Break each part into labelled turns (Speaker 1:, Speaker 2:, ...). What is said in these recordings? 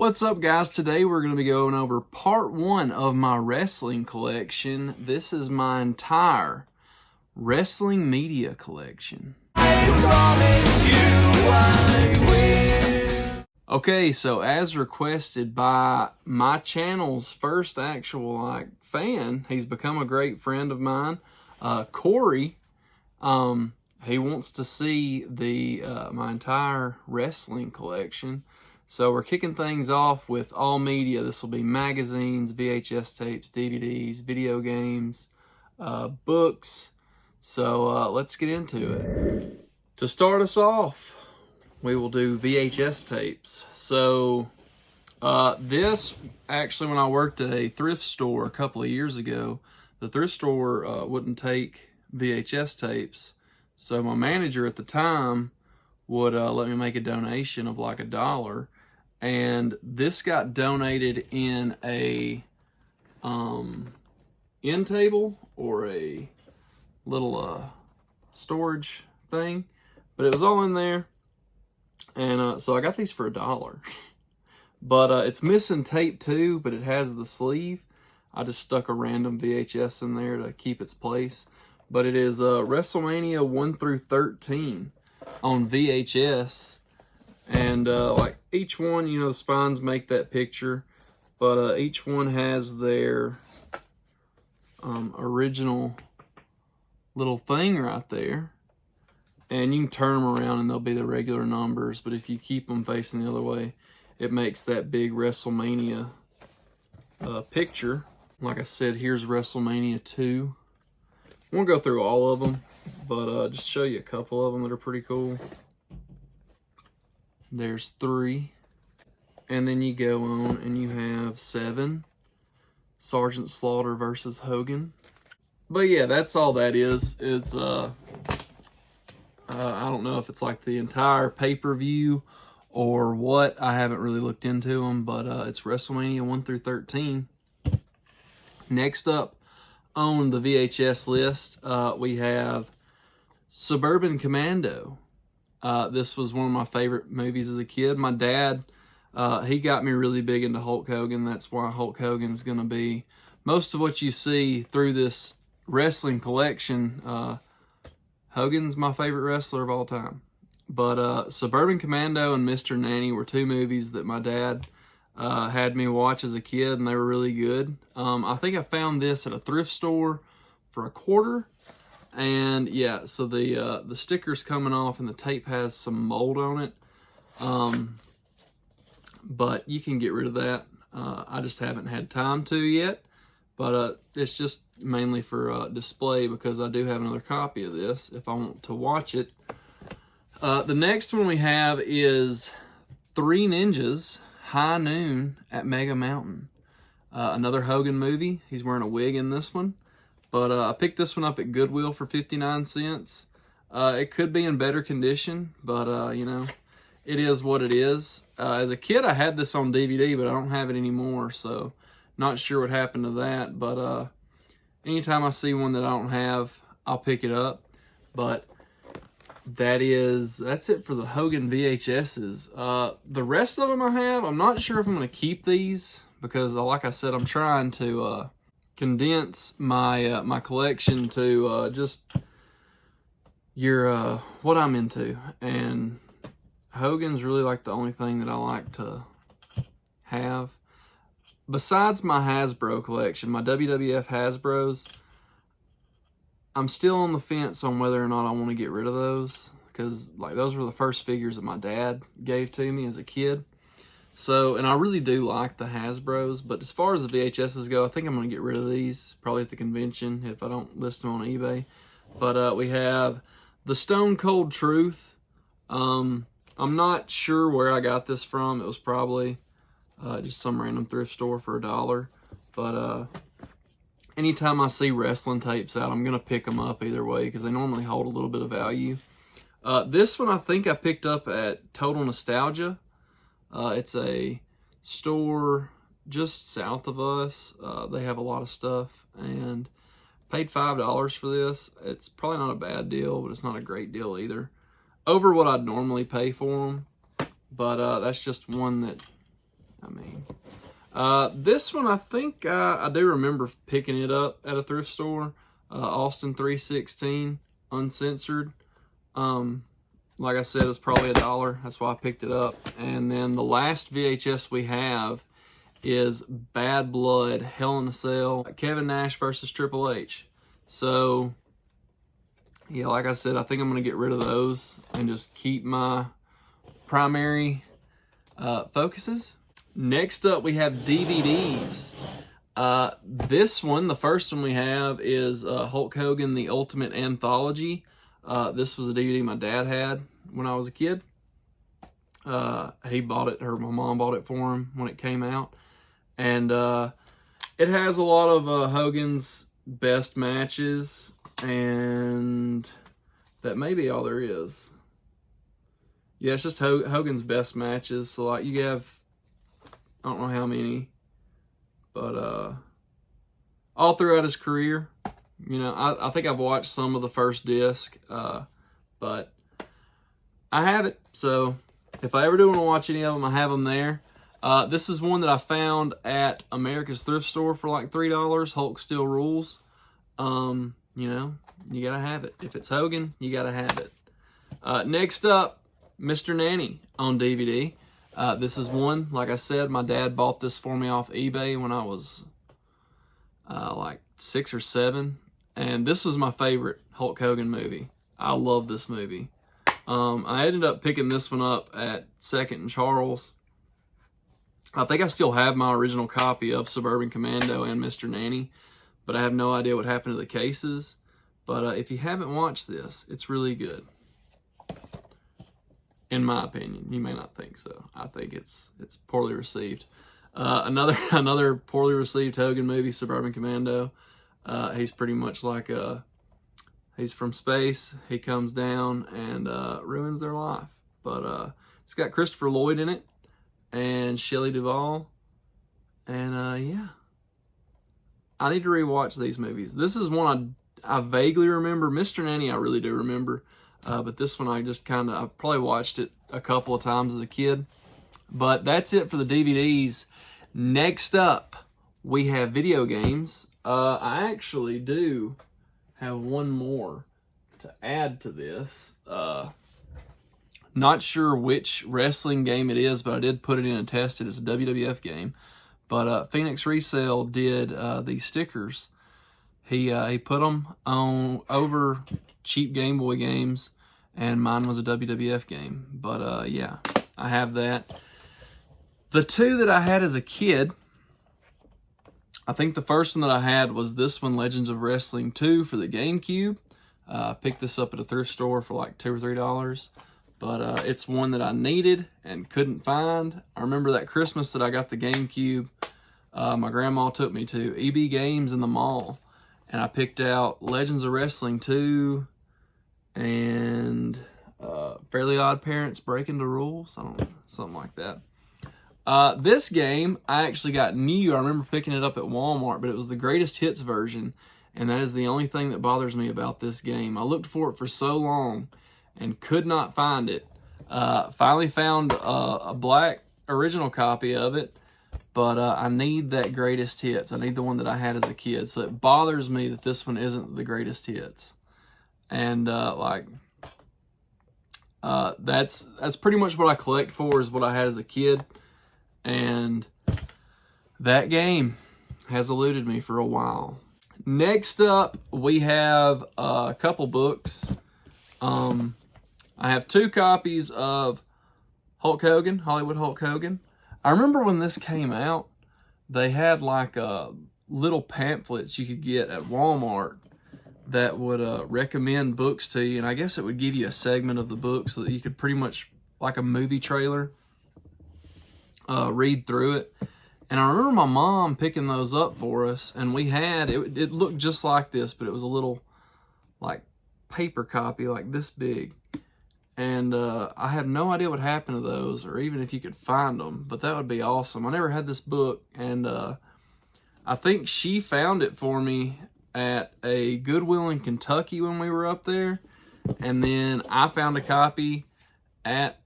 Speaker 1: What's up, guys? Today we're going to be going over part one of my wrestling collection. This is my entire wrestling media collection. Okay, so as requested by my channel's first actual fan, he's become a great friend of mine, Corey. He wants to see the my entire wrestling collection. So we're kicking things off with all media. This will be magazines, VHS tapes, DVDs, video games, books. So let's get into it. To start us off, we will do VHS tapes. So this, actually, when I worked at a thrift store a couple of years ago, the thrift store wouldn't take VHS tapes. So my manager at the time would let me make a donation of like $1. And this got donated in a end table or a little storage thing, but it was all in there. And so I got these for $1. But it's missing tape too, but it has the sleeve. I just stuck a random VHS in there to keep its place. But it is WrestleMania 1 through 13 on VHS. And like each one, you know, the spines make that picture, but each one has their original little thing right there. And you can turn them around and they'll be the regular numbers, but if you keep them facing the other way, it makes that big WrestleMania picture. Like I said, here's WrestleMania 2. I won't go through all of them, but just show you a couple of them that are pretty cool. There's 3, and then you go on and you have 7, Sergeant Slaughter versus Hogan. But yeah, that's all that is. It's I don't know if it's like the entire pay-per-view or what. I haven't really looked into them, but it's WrestleMania 1 through 13. Next up on the VHS list, we have Suburban Commando. This was one of my favorite movies as a kid. My dad, he got me really big into Hulk Hogan. That's why Hulk Hogan's going to be most of what you see through this wrestling collection. Hogan's my favorite wrestler of all time. But Suburban Commando and Mr. Nanny were 2 movies that my dad had me watch as a kid, and they were really good. I think I found this at a thrift store for $0.25. And yeah, so the sticker's coming off and the tape has some mold on it. But you can get rid of that. I just haven't had time to yet. But it's just mainly for display because I do have another copy of this if I want to watch it. The next one we have is 3 Ninjas, High Noon at Mega Mountain. Another Hogan movie. He's wearing a wig in this one. But I picked this one up at Goodwill for 59 cents. It could be in better condition, but, you know, it is what it is. As a kid, I had this on DVD, but I don't have it anymore, so not sure what happened to that. But anytime I see one that I don't have, I'll pick it up. But that's it for the Hogan VHSs. The rest of them I have, I'm not sure if I'm going to keep these because, like I said, I'm trying to condense my my collection to just what I'm into, and Hogan's really like the only thing that I like to have besides my Hasbro collection, my WWF Hasbros. I'm still on the fence on whether or not I want to get rid of those because like those were the first figures that my dad gave to me as a kid. So, and I really do like the Hasbros, but as far as the VHSs go, I think I'm going to get rid of these, probably at the convention if I don't list them on eBay. But we have the Stone Cold Truth. I'm not sure where I got this from. It was probably just some random thrift store for $1. But anytime I see wrestling tapes out, I'm going to pick them up either way because they normally hold a little bit of value. This one I think I picked up at Total Nostalgia. It's a store just south of us. They have a lot of stuff, and paid $5 for this. It's probably not a bad deal, but it's not a great deal either. Over what I'd normally pay for them, but that's just one that, I mean, This one, I think I do remember picking it up at a thrift store. Austin 316, uncensored. Like I said, it was probably $1. That's why I picked it up. And then the last VHS we have is Bad Blood, Hell in a Cell, Kevin Nash versus Triple H. So, yeah, like I said, I think I'm going to get rid of those and just keep my primary focuses. Next up, we have DVDs. This one, the first one we have is Hulk Hogan, The Ultimate Anthology. This was a DVD my dad had when I was a kid. He bought it, or my mom bought it for him when it came out. And it has a lot of Hogan's best matches, and that may be all there is. Yeah, it's just Hogan's best matches. So, like, you have, I don't know how many, but all throughout his career. You know, I think I've watched some of the first disc, but I have it. So if I ever do want to watch any of them, I have them there. This is one that I found at America's Thrift Store for like $3. Hulk Still Rules. You know, you gotta have it. If it's Hogan, you gotta have it. Next up, Mr. Nanny on DVD. This is one, like I said, my dad bought this for me off eBay when I was like 6 or 7. And this was my favorite Hulk Hogan movie. I love this movie. I ended up picking this one up at 2nd and Charles. I think I still have my original copy of Suburban Commando and Mr. Nanny, but I have no idea what happened to the cases. But if you haven't watched this, it's really good. In my opinion. You may not think so. I think it's poorly received. Another poorly received Hogan movie, Suburban Commando. He's pretty much like he's from space. He comes down and ruins their life. But it's got Christopher Lloyd in it and Shelley Duvall. And yeah, I need to rewatch these movies. This is one I vaguely remember. Mr. Nanny I really do remember. But this one I probably watched it a couple of times as a kid. But that's it for the DVDs. Next up, we have video games. I actually do have one more to add to this. Not sure which wrestling game it is, but I did put it in and test it. It's a WWF game. But Phoenix Resale did these stickers. He put them on over cheap Game Boy games, and mine was a WWF game. But yeah, I have that. The two that I had as a kid, I think the first one that I had was this one, Legends of Wrestling 2 for the GameCube. I picked this up at a thrift store for like $2 or $3. But it's one that I needed and couldn't find. I remember that Christmas that I got the GameCube, my grandma took me to EB Games in the mall. And I picked out Legends of Wrestling 2 and Fairly Odd Parents Breaking the Rules. I don't know, something like that. This game, I actually got new. I remember picking it up at Walmart, but it was the Greatest Hits version, and that is the only thing that bothers me about this game. I looked for it for so long and could not find it. Finally found a black original copy of it, but I need that Greatest Hits. I need the one that I had as a kid, so it bothers me that this one isn't the Greatest Hits. And that's pretty much what I collect for, is what I had as a kid. And that game has eluded me for a while. Next up, we have a couple books. I have 2 copies of Hulk Hogan, Hollywood Hulk Hogan. I remember when this came out, they had like little pamphlets you could get at Walmart that would recommend books to you. And I guess it would give you a segment of the book so that you could pretty much, like a movie trailer, read through it. And I remember my mom picking those up for us, and we had it looked just like this, but it was a little like paper copy like this big. And I have no idea what happened to those, or even if you could find them, but that would be awesome. I never had this book, and I think she found it for me at a Goodwill in Kentucky when we were up there, and then I found a copy at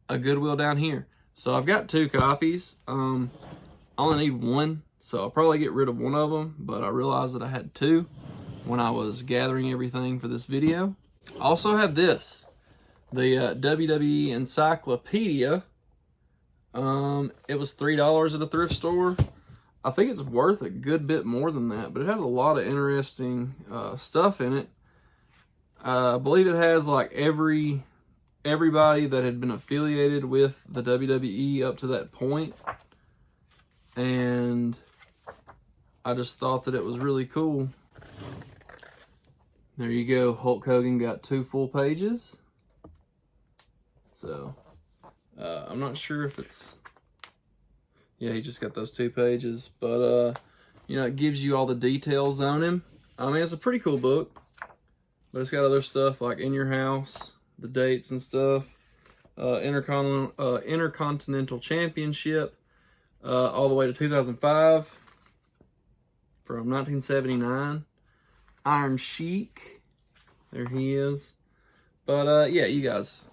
Speaker 1: a Goodwill down here. So I've got 2 copies. I only need one, so I'll probably get rid of one of them, but I realized that I had two when I was gathering everything for this video. I also have this, the WWE Encyclopedia. It was $3 at a thrift store. I think it's worth a good bit more than that, but it has a lot of interesting stuff in it. I believe it has like everybody that had been affiliated with the WWE up to that point. And I just thought that it was really cool. There you go. Hulk Hogan got 2 full pages. So, I'm not sure if it's... Yeah, he just got those 2 pages. But, you know, it gives you all the details on him. I mean, it's a pretty cool book. But it's got other stuff like In Your House, the dates and stuff. Intercontinental Championship, all the way to 2005. From 1979. Iron Sheik. There he is. But, yeah, you guys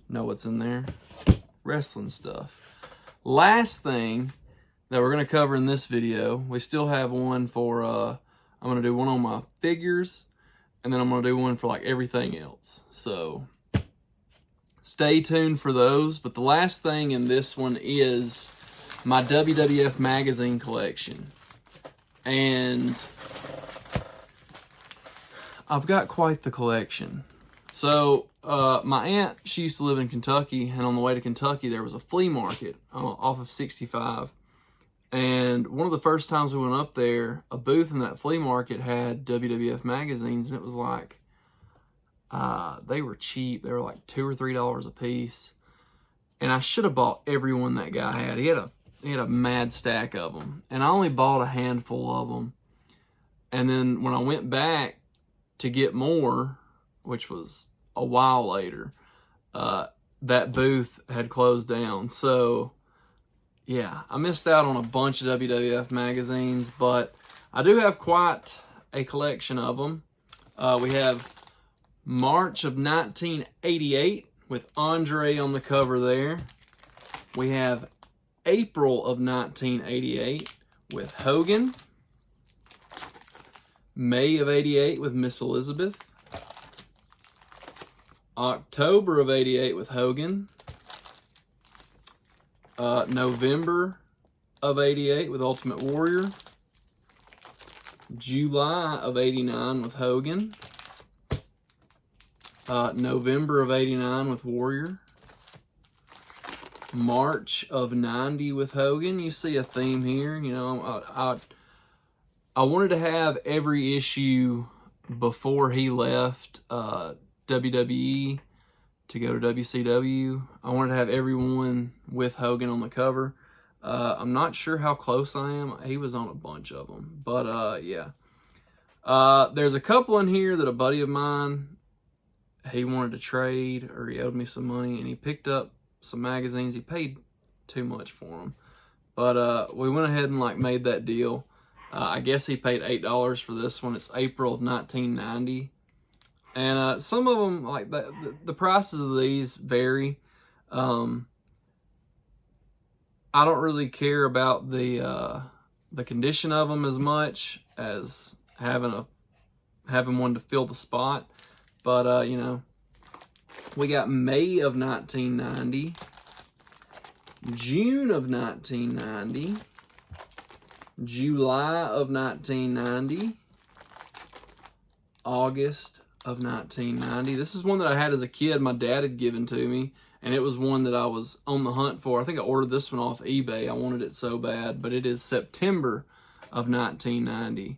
Speaker 1: know what's in there. Wrestling stuff. Last thing that we're going to cover in this video, we still have one for, I'm going to do one on my figures, and then I'm going to do one for like everything else. So stay tuned for those. But the last thing in this one is my WWF magazine collection. And I've got quite the collection. So, my aunt, she used to live in Kentucky, and on the way to Kentucky, there was a flea market off of 65. And one of the first times we went up there, a booth in that flea market had WWF magazines, and it was like, they were cheap. They were like $2 or $3 a piece. And I should have bought every one that guy had. He had a mad stack of them. And I only bought a handful of them. And then when I went back to get more, which was a while later, that booth had closed down. So, yeah, I missed out on a bunch of WWF magazines, but I do have quite a collection of them. We have March of 1988 with Andre on the cover there. We have April of 1988 with Hogan. May of 88 with Miss Elizabeth. October of 88 with Hogan. November of 88 with Ultimate Warrior. July of 89 with Hogan. November of 89 with Warrior. March of 90 with Hogan. You see a theme here. You know, I wanted to have every issue before he left WWE to go to WCW. I wanted to have everyone with Hogan on the cover. I'm not sure how close I am. He was on a bunch of them. But, yeah. There's a couple in here that a buddy of mine, he wanted to trade, or he owed me some money, and he picked up some magazines. He paid too much for them. But we went ahead and like made that deal. I guess he paid $8 for this one. It's April of 1990. And some of them, like the prices of these vary. I don't really care about the condition of them as much as having one to fill the spot. But you know, we got May of 1990, June of 1990, July of 1990, August of 1990. This is one that I had as a kid. My dad had given to me, and it was one that I was on the hunt for. I think I ordered this one off eBay. I wanted it so bad, but it is September of 1990.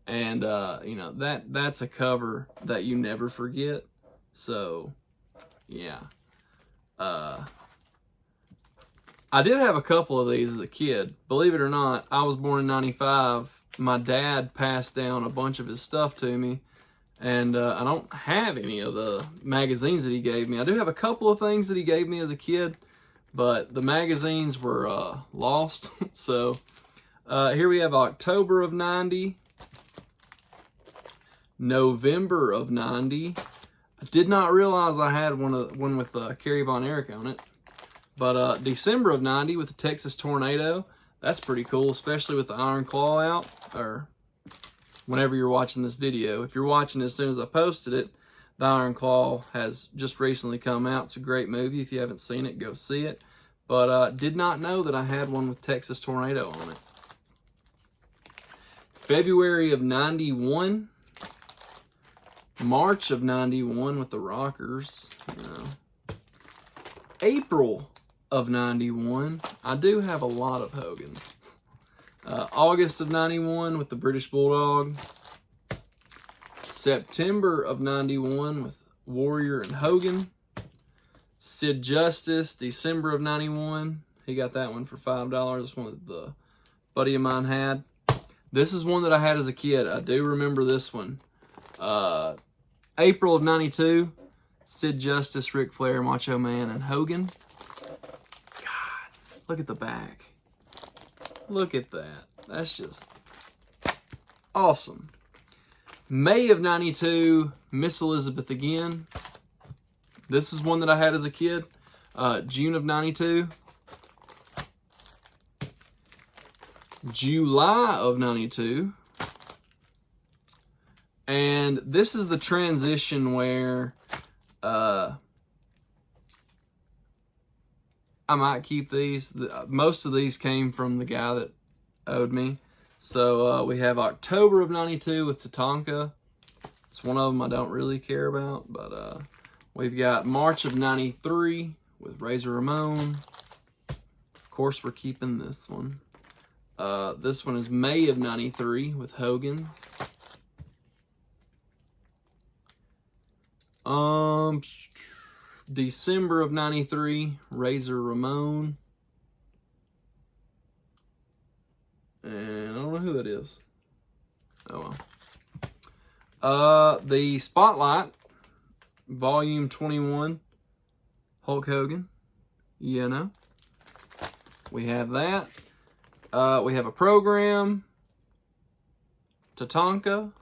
Speaker 1: And, you know, that's a cover that you never forget. So, yeah. I did have a couple of these as a kid. Believe it or not, I was born in 95. My dad passed down a bunch of his stuff to me. And I don't have any of the magazines that he gave me. I do have a couple of things that he gave me as a kid, but the magazines were lost. So here we have October of 90, November of 90. I did not realize I had one with Kerry Von Erich on it. But December of 90 with the Texas Tornado. that's pretty cool, especially with the Iron Claw out, or whenever you're watching this video. If you're watching as soon as I posted it, the Iron Claw has just recently come out. It's a great movie. If you haven't seen it, go see it. But did not know that I had one with Texas Tornado on it. February of 91. March of 91 with the Rockers. April of 91. I do have a lot of Hogans. August of 91 with the British Bulldog. September of 91 with Warrior and Hogan. Sid Justice, December of 91. He got that one for $5. It's one that the buddy of mine had. This is one that I had as a kid. I do remember this one. April of 92. Sid Justice, Ric Flair, Macho Man, and Hogan. God, look at the back. Look at that. That's just awesome. May of 92, Miss Elizabeth again. This is one that I had as a kid. June of 92. July of 92. And this is the transition where I might keep these. Most of these came from the guy that owed me. So we have October of 92 with Tatanka. It's one of them I don't really care about. But we've got March of 93 with Razor Ramon. Of course, we're keeping this one. This one is May of 93 with Hogan. December of 93, Razor Ramon. And I don't know who that is. Oh well. The Spotlight, Volume 21, Hulk Hogan. You know. We have that. We have a program. Tatanka.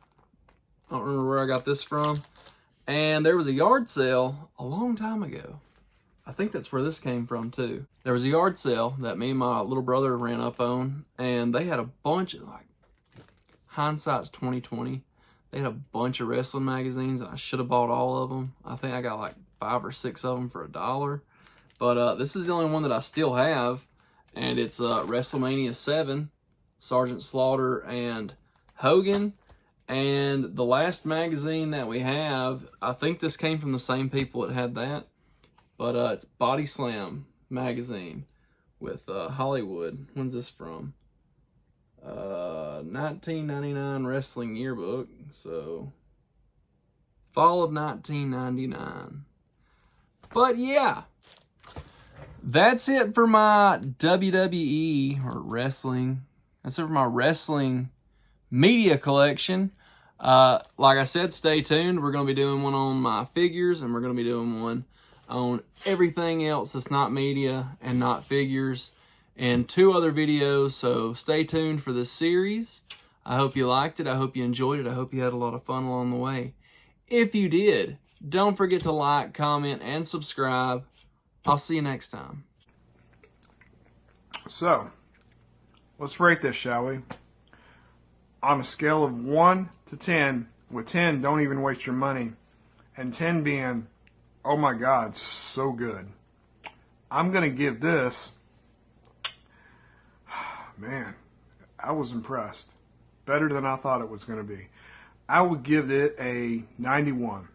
Speaker 1: I don't remember where I got this from. And there was a yard sale a long time ago. I think that's where this came from too. There was a yard sale that me and my little brother ran up on, and they had a bunch of, like, hindsight's 2020. They had a bunch of wrestling magazines, and I should have bought all of them. I think I got like 5 or 6 of them for $1. But this is the only one that I still have, and it's WrestleMania 7, Sergeant Slaughter and Hogan. And the last magazine that we have, I think this came from the same people that had that, but it's Body Slam magazine with Hollywood. When's this from? 1999 Wrestling Yearbook, so fall of 1999. But yeah, that's it for my WWE or wrestling. That's it for my wrestling media collection. Like I said, stay tuned. We're going to be doing one on my figures, and we're going to be doing one on everything else that's not media and not figures, and 2 other videos. So stay tuned for this series. I hope you liked it. I hope you enjoyed it. I hope you had a lot of fun along the way. If you did, don't forget to like, comment, and subscribe. I'll see you next time.
Speaker 2: So, let's rate this, shall we? On a scale of 1 to 10, with 10, don't even waste your money, and 10 being, oh my God, so good, I'm going to give this, man, I was impressed. Better than I thought it was going to be. I would give it a 91.